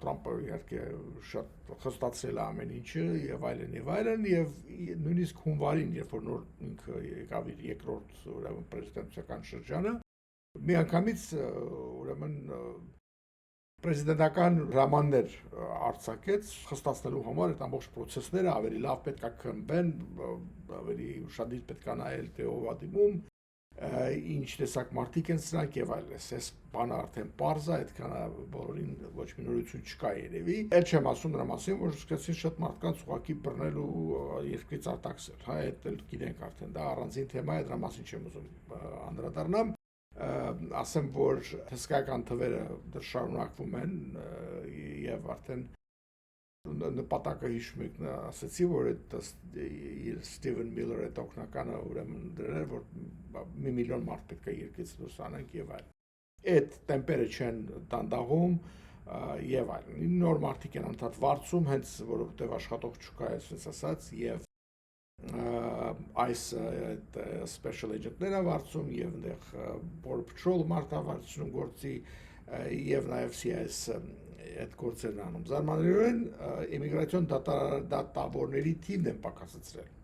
Թրամփը իհարկե շատ խստացրել է ամեն ինչը եւ այլն եւ նույնիսկ հունվարին, երբ որ նոր ինքը եկավ իր երկրորդ ուրեմն պրեզիդենտական շրջանը, միանգամից ուրեմն պրեզիդենտական հրամաններ արձակեց խստացնելու համար այդ ամբողջ process-ները ավելի լավ պետք է քննվեն, ավելի ուշադիր պետք է նայել թե ով է դիմում, ինչ տեսակ մարդիկ են սրանք եւ այլն։ Այս բանը արդեն པարզ է, այդքան բոլորին ոչ մի նորություն չկա երևի։ Էլ չեմ ասում նրա մասին, որ սկսեցին շատ մարդկանց ուղակի բռնել ու երկրից արտաքսել, հա, այդ էլ գիտենք արդեն, դա առանձին թեմա է, դրա մասին չեմ ուզում անդրադառնամ։ Ասեմ, որ հսկայական թվերը դեռ շարունակվում են եւ արդեն նպատակը հիշում եք ասացի, որ այդ Ստիվեն Միլլերը տոկնականը ուրեմն դրել, որ 1 միլիոն մարդ պետք է երկրից դուրս անենք եւ այլն։ Այդ տեմպերը չեն դանդաղում եւ այլն։ Նոր մարդիկ են անդադ վարձում, հենց որովհետեւ աշխատող չկա, այսպես ասած, եւ այս special agent-ները վարձում եւ այնտեղ Border Patrol մարդավարձում գործի եւ նաեւ CIS այդ գործերն անում։ Զարմանալիորեն իմիգրացիոն դատավորների թիվն են պակասեցրել։